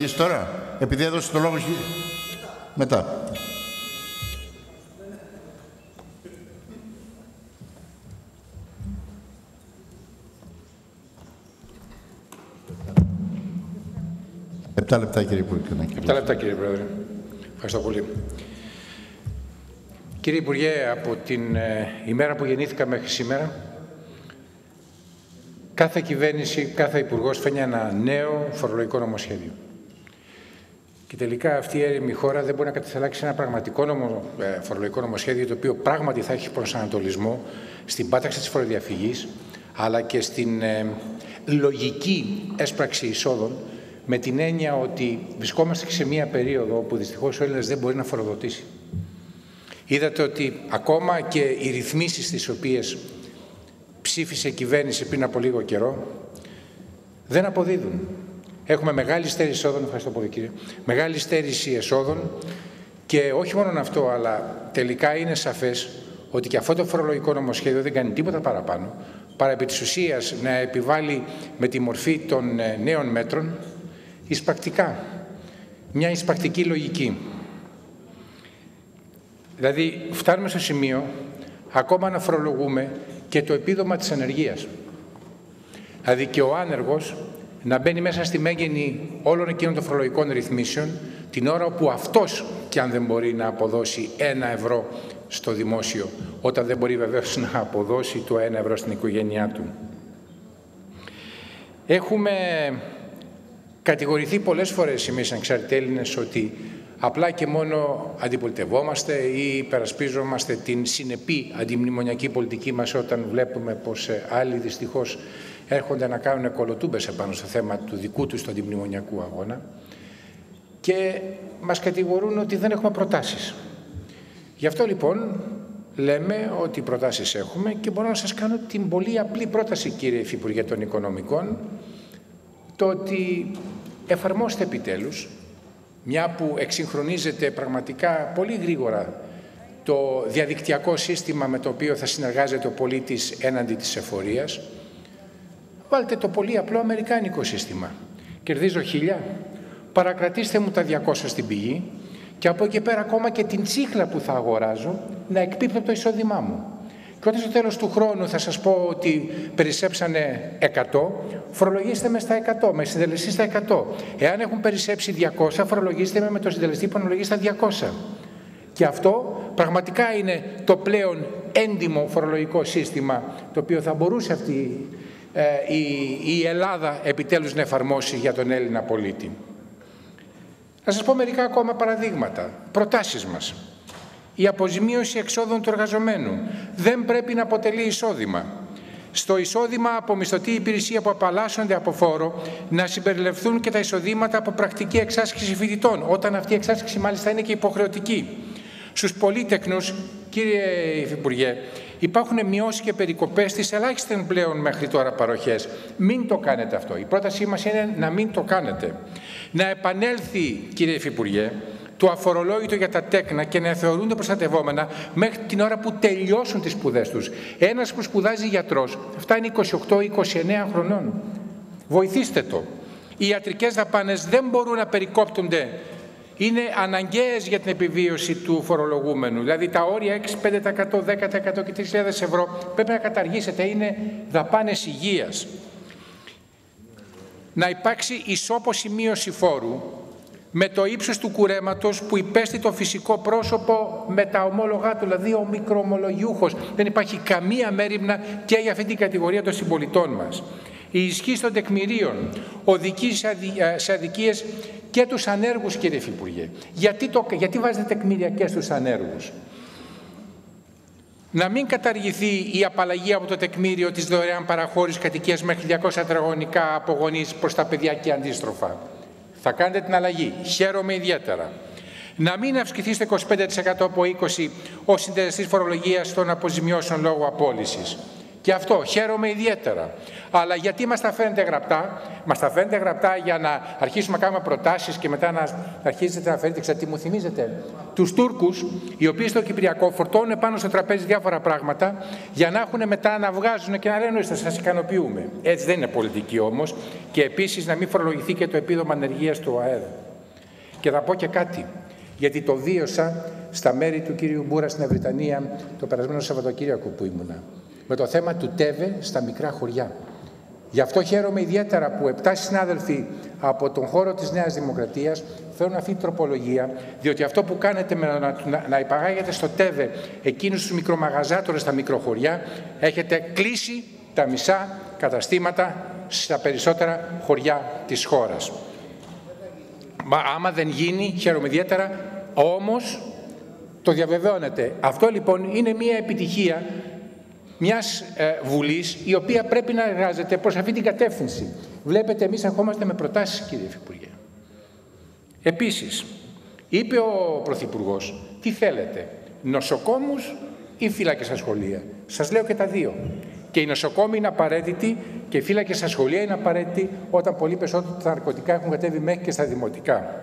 ρωτήσει τώρα, επειδή έδωσε το λόγο μετά. Επτά λεπτά, κύριε Υπουργέ. 7 λεπτά, κύριε Πρόεδρε. Ευχαριστώ πολύ. Κύριε Υπουργέ, από την ημέρα που γεννήθηκα μέχρι σήμερα, κάθε κυβέρνηση, κάθε υπουργός φέρνει ένα νέο φορολογικό νομοσχέδιο. Και τελικά αυτή η έρημη χώρα δεν μπορεί να κατασταλάξει ένα πραγματικό φορολογικό νομοσχέδιο, το οποίο πράγματι θα έχει προσανατολισμό στην πάταξη της φοροδιαφυγής, αλλά και στην λογική έσπραξη εισόδων, με την έννοια ότι βρισκόμαστε και σε μία περίοδο όπου δυστυχώς ο Έλληνας δεν μπορεί να φοροδοτήσει. Είδατε ότι ακόμα και οι ρυθμίσεις τις οποίες ψήφισε η κυβέρνηση πριν από λίγο καιρό δεν αποδίδουν. Έχουμε μεγάλη στέρηση εσόδων, ευχαριστώ πολύ κύριε, μεγάλη στέρηση εσόδων και όχι μόνο αυτό, αλλά τελικά είναι σαφές ότι και αυτό το φορολογικό νομοσχέδιο δεν κάνει τίποτα παραπάνω παρά επί της ουσίας να επιβάλλει με τη μορφή των νέων μέτρων εισπρακτικά, μια εισπρακτική λογική. Δηλαδή φτάνουμε στο σημείο ακόμα να φορολογούμε και το επίδομα της ανεργίας. Δηλαδή και ο άνεργος να μπαίνει μέσα στη μέγενη όλων εκείνων των φορολογικών ρυθμίσεων την ώρα όπου αυτός και αν δεν μπορεί να αποδώσει 1 ευρώ στο δημόσιο, όταν δεν μπορεί βεβαίως να αποδώσει το 1 ευρώ στην οικογένειά του. Έχουμε κατηγορηθεί πολλές φορές εμείς ανεξάρτητοι Έλληνες ότι απλά και μόνο αντιπολιτευόμαστε ή υπερασπίζομαστε την συνεπή αντιμνημονιακή πολιτική μας όταν βλέπουμε πως άλλοι δυστυχώς έρχονται να κάνουν κολοτούμπες επάνω στο θέμα του δικού τους του αντιμνημονιακού αγώνα και μας κατηγορούν ότι δεν έχουμε προτάσεις. Γι' αυτό λοιπόν λέμε ότι προτάσεις έχουμε και μπορώ να σας κάνω την πολύ απλή πρόταση, κύριε Υφυπουργέ των Οικονομικών, το ότι εφαρμόστε επιτέλους, μια που εξυγχρονίζεται πραγματικά πολύ γρήγορα το διαδικτυακό σύστημα με το οποίο θα συνεργάζεται ο πολίτης έναντι της εφορίας, βάλτε το πολύ απλό αμερικάνικο σύστημα. Κερδίζω 1.000, παρακρατήστε μου τα 200 στην πηγή και από εκεί πέρα ακόμα και την τσίχλα που θα αγοράζω να εκπίπτω το εισόδημά μου. Και όταν στο τέλος του χρόνου θα σας πω ότι περισσέψανε 100, φορολογήστε με στα 100, με συντελεστή στα 100. Εάν έχουν περισσέψει 200, φορολογήστε με το συντελεστή που αναλογεί στα 200. Και αυτό πραγματικά είναι το πλέον έντιμο φορολογικό σύστημα το οποίο θα μπορούσε η Ελλάδα επιτέλους να εφαρμόσει για τον Έλληνα πολίτη. Να σας πω μερικά ακόμα παραδείγματα, προτάσεις μας. Η αποζημίωση εξόδων του εργαζομένου δεν πρέπει να αποτελεί εισόδημα. Στο εισόδημα από μισθωτή υπηρεσία που απαλλάσσονται από φόρο να συμπεριληφθούν και τα εισοδήματα από πρακτική εξάσκηση φοιτητών, όταν αυτή η εξάσκηση μάλιστα είναι και υποχρεωτική. Στους πολύτεκνους, κύριε Υφυπουργέ, υπάρχουν μειώσεις και περικοπές στις ελάχιστες πλέον μέχρι τώρα παροχές. Μην το κάνετε αυτό. Η πρότασή μας είναι να μην το κάνετε. Να επανέλθει, κύριε Υφυπουργέ, το αφορολόγητο για τα τέκνα και να θεωρούνται προστατευόμενα μέχρι την ώρα που τελειώσουν τις σπουδές τους. Ένας που σπουδάζει γιατρός φτάνει 28-29 χρονών. Βοηθήστε το. Οι ιατρικές δαπάνες δεν μπορούν να περικόπτονται. Είναι αναγκαίες για την επιβίωση του φορολογούμενου. Δηλαδή τα όρια 6-5%, 10% και 3.000 ευρώ πρέπει να καταργήσετε. Είναι δαπάνες υγείας. Να υπάρξει ισόποση μείωση φόρου με το ύψος του κουρέματος που υπέστη το φυσικό πρόσωπο με τα ομόλογά του, δηλαδή ο μικροομολογιούχος. Δεν υπάρχει καμία μέριμνα και για αυτή την κατηγορία των συμπολιτών μας. Η ισχύ των τεκμηρίων οδηγεί σε αδικίες και τους ανέργους, κύριε Υφυπουργέ. Γιατί βάζετε τεκμήρια και στους ανέργους? Να μην καταργηθεί η απαλλαγή από το τεκμήριο της δωρεάν παραχώρησης κατοικίας μέχρι 200 τετραγωνικά από γονείς προς τα παιδιά και αντίστροφα. Θα κάνετε την αλλαγή. Χαίρομαι ιδιαίτερα. Να μην αυξηθεί στο 25% από 20% ο συντελεστής φορολογίας των αποζημιώσεων λόγω απόλυσης. Και αυτό χαίρομαι ιδιαίτερα. Αλλά γιατί μας τα φαίνεται γραπτά? Μας τα φαίνεται γραπτά για να αρχίσουμε να κάνουμε προτάσεις και μετά να αρχίσετε να φέρετε, ξέρετε τι μου θυμίζετε? Τους Τούρκους, οι οποίοι στο Κυπριακό φορτώνουν πάνω στο τραπέζι διάφορα πράγματα για να έχουν μετά να βγάζουν και να λένε ότι σας ικανοποιούμε. Έτσι δεν είναι πολιτική όμως. Και επίσης να μην φορολογηθεί και το επίδομα ανεργίας του ΑΕΔ. Και θα πω και κάτι, γιατί το βίωσα στα μέρη του κύριου Μπούρα στην Ευρυτανία το περασμένο Σαββατοκύριακο που ήμουνα, με το θέμα του ΤΕΒΕ στα μικρά χωριά. Γι' αυτό χαίρομαι ιδιαίτερα που 7 συνάδελφοι από τον χώρο της Νέας Δημοκρατίας φέρουν αυτή την τροπολογία, διότι αυτό που κάνετε με να υπαγάγετε στο ΤΕΒΕ εκείνους τους μικρομαγαζάτορες στα μικροχωριά, έχετε κλείσει τα μισά καταστήματα στα περισσότερα χωριά της χώρας. Μα άμα δεν γίνει, χαίρομαι ιδιαίτερα, όμως το διαβεβαιώνεται. Αυτό λοιπόν είναι μια επιτυχία μιας Βουλής η οποία πρέπει να εργάζεται προς αυτή την κατεύθυνση. Βλέπετε, εμείς ερχόμαστε με προτάσεις, κύριε Υφυπουργέ. Επίσης, είπε ο Πρωθυπουργός, τι θέλετε, νοσοκόμους ή φύλακες στα σχολεία? Σας λέω και τα δύο. Και οι νοσοκόμοι είναι απαραίτητοι και οι φύλακες στα σχολεία είναι απαραίτητοι όταν πολύ περισσότερο τα ναρκωτικά έχουν κατέβει μέχρι και στα δημοτικά.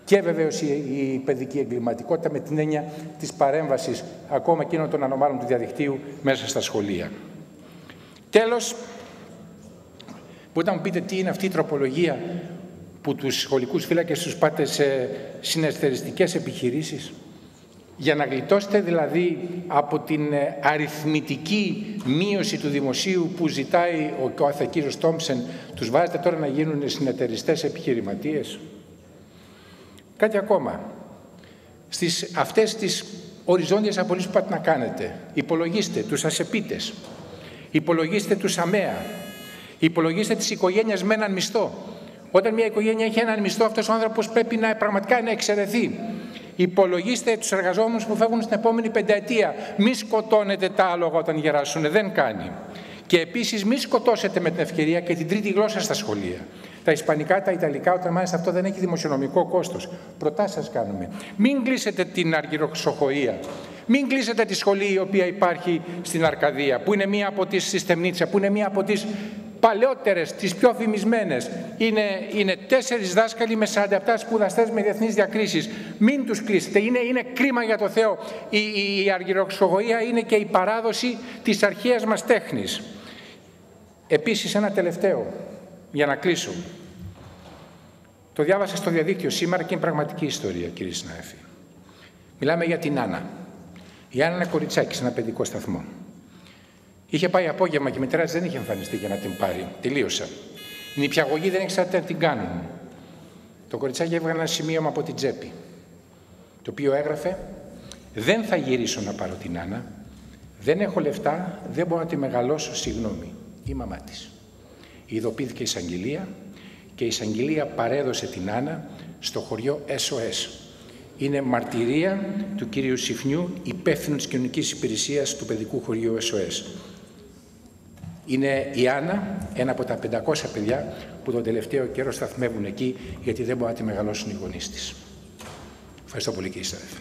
Και βεβαίως η παιδική εγκληματικότητα με την έννοια της παρέμβασης ακόμα εκείνων των ανομάλων του διαδικτύου μέσα στα σχολεία. Τέλος, μπορείτε να μου πείτε τι είναι αυτή η τροπολογία που τους σχολικούς φύλακες τους πάτε σε συνεστεριστικές επιχειρήσεις? Για να γλιτώσετε δηλαδή από την αριθμητική μείωση του δημοσίου που ζητάει ο κάθε κύριος Τόμψεν, τους βάζετε τώρα να γίνουν συνεταιριστές επιχειρηματίες? Κάτι ακόμα. Στις αυτές τις οριζόντιες απολύσεις που πάτε να κάνετε, υπολογίστε τους ασεπίτες, υπολογίστε τους ΑΜΕΑ, υπολογίστε τις οικογένειες με έναν μισθό. Όταν μια οικογένεια έχει έναν μισθό, αυτός ο άνθρωπος πρέπει πραγματικά να εξαιρεθεί. Υπολογίστε τους εργαζόμενους που φεύγουν στην επόμενη πενταετία. Μη σκοτώνετε τα άλογα όταν γεράσουν, δεν κάνει. Και επίσης μη σκοτώσετε με την ευκαιρία και την τρίτη γλώσσα στα σχολεία. Τα ισπανικά, τα ιταλικά, όταν μάλιστα αυτό δεν έχει δημοσιονομικό κόστος. Προτάσεις σας κάνουμε. Μην κλείσετε την αργυροξοχοεία. Μην κλείσετε τη σχολή η οποία υπάρχει στην Αρκαδία, που είναι μία από τις Στεμνίτσα, που είναι μία από τις παλαιότερες, τις πιο φημισμένες. Είναι 4 δάσκαλοι με 47 σπουδαστές με διεθνείς διακρίσεις. Μην τους κλείσετε. Είναι κρίμα για το Θεό. Η αργυροξοχοεία είναι και η παράδοση της αρχαίας μας τέχνης. Επίσης ένα τελευταίο, για να κλείσω. Το διάβασα στο διαδίκτυο σήμερα και είναι πραγματική ιστορία, κύριε συνάδελφοι. Μιλάμε για την Άννα. Η Άννα είναι κοριτσάκι σε ένα παιδικό σταθμό. Είχε πάει απόγευμα και η μητέρα της δεν είχε εμφανιστεί για να την πάρει. Τελείωσα. Η νηπιαγωγή δεν ήξερε τι να την κάνουν. Το κοριτσάκι έβγαλε ένα σημείωμα από την τσέπη, το οποίο έγραφε: δεν θα γυρίσω να πάρω την Άννα, δεν έχω λεφτά, δεν μπορώ να τη μεγαλώσω, συγγνώμη. Η μαμά της. Ειδοποιήθηκε η εισαγγελία και η εισαγγελία παρέδωσε την Άννα στο χωριό SOS. Είναι μαρτυρία του κυρίου Σιφνιού, υπεύθυνου της κοινωνικής υπηρεσίας του παιδικού χωριού SOS. Είναι η Άννα, ένα από τα 500 παιδιά που τον τελευταίο καιρό σταθμεύουν εκεί γιατί δεν μπορούν να τη μεγαλώσουν οι γονείς της. Ευχαριστώ πολύ, κύριε συνάδελφε.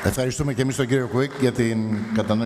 Ευχαριστούμε και εμείς τον κύριο Κουίκ για την κατανόηση.